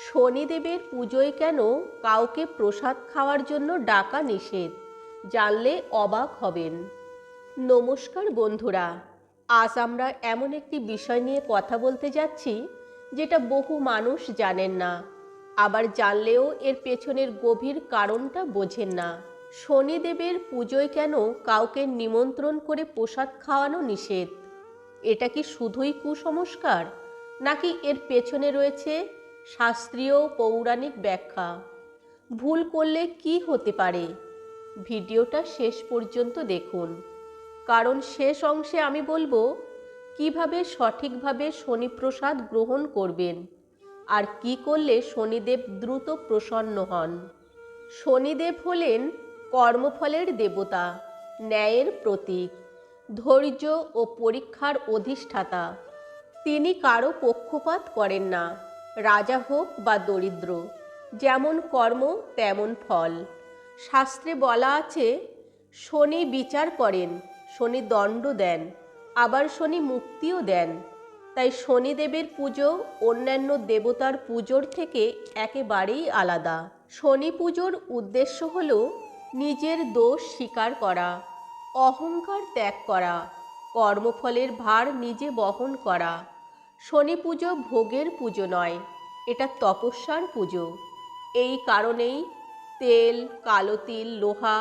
শনিদেবের পুজোয় কেন কাউকে প্রসাদ খাওয়ার জন্য ডাকা নিষেধ, জানলে অবাক হবেন। নমস্কার বন্ধুরা, আজ আমরা এমন একটি বিষয় নিয়ে কথা বলতে যাচ্ছি যেটা বহু মানুষ জানেন না, আবার জানলেও এর পেছনের গভীর কারণটা বোঝেন না। শনিদেবের পুজোয় কেন কাউকে নিমন্ত্রণ করে প্রসাদ খাওয়ানো নিষেধ? এটা কি শুধুই কুসংস্কার, নাকি এর পেছনে রয়েছে শাস্ত্রীয় পৌরাণিক ব্যাখ্যা? ভুল করলে কি হতে পারে? ভিডিওটা শেষ পর্যন্ত দেখুন, কারণ শেষ অংশে আমি বলবো কিভাবে সঠিকভাবে শনিপ্রসাদ গ্রহণ করবেন আর কি করলে শনিদেব দ্রুত প্রসন্ন হন। শনিদেব হলেন কর্মফলের দেবতা, ন্যায়ের প্রতীক, ধৈর্য ও পরীক্ষার অধিষ্ঠাতা। তিনি কারো পক্ষপাত করেন না, রাজা হোক বা দরিদ্র, যেমন কর্ম তেমন ফল। শাস্ত্রে বলা আছে, শনি বিচার করেন, শনি দণ্ড দেন, আবার শনি মুক্তিও দেন। তাই শনিদেবের পুজো অন্যান্য দেবতার পুজোর থেকে একেবারেই আলাদা। শনি পুজোর উদ্দেশ্য হল নিজের দোষ স্বীকার করা, অহংকার ত্যাগ করা, কর্মফলের ভার নিজে বহন করা। শনি পুজো ভোগের পুজো নয়, এটা তপস্যার পুজো। এই কারণেই তেল, কালো তিল, লোহা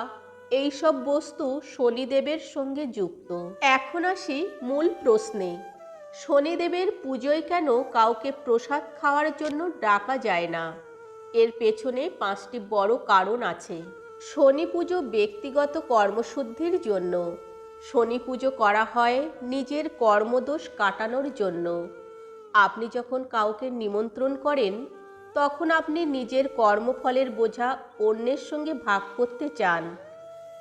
এইসব বস্তু শনিদেবের সঙ্গে যুক্ত। এখন আসি মূল প্রশ্নে, শনিদেবের পুজোয় কেন কাউকে প্রসাদ খাওয়ার জন্য ডাকা যায় না? এর পেছনে 5টি বড় কারণ আছে। শনি পুজো ব্যক্তিগত কর্মশুদ্ধির জন্য। শনি পুজো করা হয় নিজের কর্মদোষ কাটানোর জন্য। আপনি যখন কাউকে নিমন্ত্রণ করেন, তখন আপনি নিজের কর্মফলের বোঝা অন্যের সঙ্গে ভাগ করতে চান,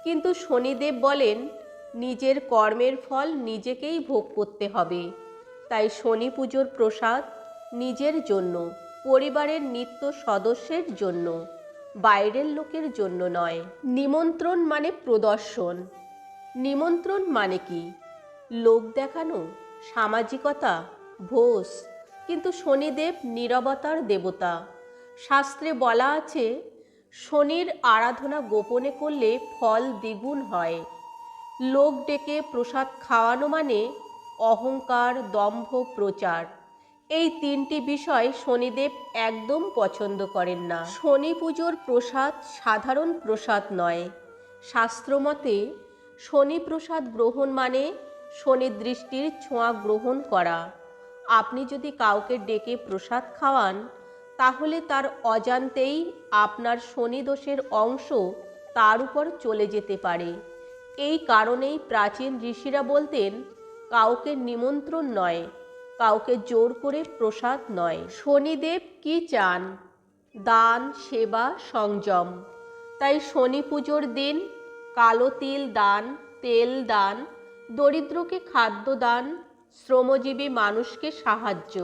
কিন্তু শনিদেব বলেন নিজের কর্মের ফল নিজেকেই ভোগ করতে হবে। তাই শনি পুজোর প্রসাদ নিজের জন্য, পরিবারের নিত্য সদস্যের জন্য, বাইরের লোকের জন্য নয়। নিমন্ত্রণ মানে প্রদর্শন। নিমন্ত্রণ মানে কি? লোক দেখানো, সামাজিকতা, ভোজ। কিন্তু শনিদেব নীরবতার দেবতা। শাস্ত্রে বলা আছে, শনির আরাধনা গোপনে করলে ফল দ্বিগুণ হয়। লোক ডেকে প্রসাদ খাওয়ানো মানে অহংকার, দম্ভ, প্রচার। এই 3টি বিষয় শনিদেব একদম পছন্দ করেন না। শনি পুজোর প্রসাদ সাধারণ প্রসাদ নয়। শাস্ত্রমতে শনি প্রসাদ গ্রহণ মানে শনি দৃষ্টির ছোঁয়া গ্রহণ করা। আপনি যদি কাউকে ডেকে প্রসাদ খাওয়ান, তাহলে তার অজান্তেই আপনার শনি দোষের অংশ তার উপর চলে যেতে পারে। এই কারণেই প্রাচীন ঋষিরা বলতেন, কাউকে নিমন্ত্রণ নয়, কাউকে জোর করে প্রসাদ নয়। শনিদেব কি চান? দান, সেবা, সংযম। তাই শনি পুজোর দিন কালো তিল দান, তেল দান, দরিদ্রকে খাদ্য দান, শ্রমজীবী মানুষকে সাহায্য।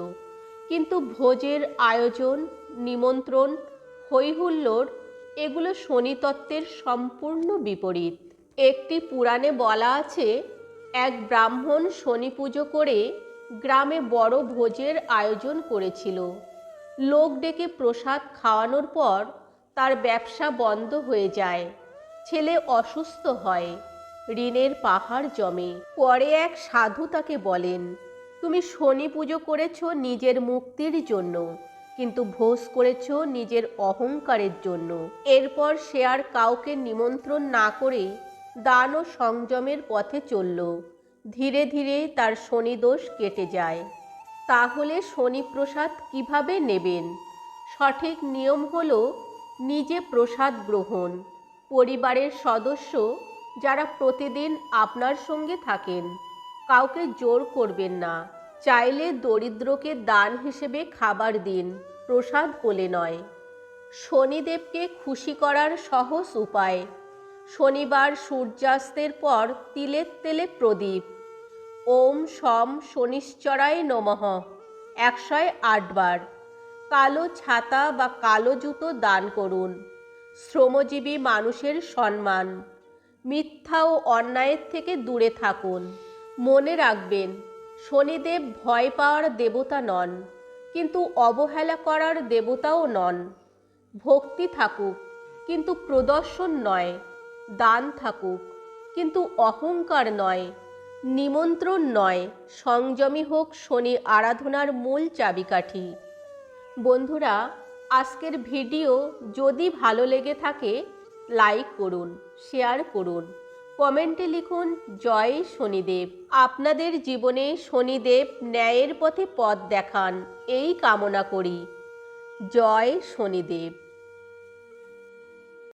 কিন্তু ভোজের আয়োজন, নিমন্ত্রণ, হৈহুল্লোড় এগুলো শনিতত্ত্বের সম্পূর্ণ বিপরীত। একটি পুরাণে বলা আছে, এক ব্রাহ্মণ শনি পুজো করে গ্রামে বড় ভোজের আয়োজন করেছিল। লোক ডেকে প্রসাদ খাওয়ানোর পর তার ব্যবসা বন্ধ হয়ে যায়, ছেলে অসুস্থ হয়, ঋণের পাহাড় জমে। পরে এক সাধু তাকে বলেন, তুমি শনি পুজো করেছ নিজের মুক্তির জন্য, কিন্তু ভোজ করেছ নিজের অহংকারের জন্য। এরপর সে আর কাউকে নিমন্ত্রণ না করে দান ও সংযমের পথে চলল। ধীরে ধীরে তার শনিদোষ কেটে যায়। তাহলে শনি প্রসাদ কিভাবে নেবেন? সঠিক নিয়ম হলো নিজে প্রসাদ গ্রহণ, পরিবারের সদস্য যারা প্রতিদিন আপনার সঙ্গে থাকেন, কাউকে জোর করবেন না। চাইলে দরিদ্রকে দান হিসেবে খাবার দিন, প্রসাদ বলে নয়। শনিদেবকে খুশি করার সহজ উপায়, শনিবার সূর্যাস্তের পর তিলের তেলে প্রদীপ, ওম শম শনিশ্চরায় নমঃ 108 বার। কালো ছাতা বা কালো জুতো দান করুন। শ্রমজীবী মানুষের সম্মান, মিথ্যা ও অন্যায়ের থেকে দূরে থাকুন। মনে রাখবেন, শনিদেব ভয় পাওয়ার দেবতা নন, কিন্তু অবহেলা করার দেবতাও নন। ভক্তি থাকুক কিন্তু প্রদর্শন নয়, দান থাকুক কিন্তু অহংকার নয়, নিমন্ত্রণ নয়, সংযমী হোক শনি আরাধনার মূল চাবিকাঠি। বন্ধুরা, আজকের ভিডিও যদি ভালো লেগে থাকে লাইক করুন, শেয়ার করুন, কমেন্টে লিখুন জয় শনিদেব। আপনাদের জীবনে শনিদেব ন্যায়ের পথে পথ দেখান এই কামনা করি। জয় শনিদেব।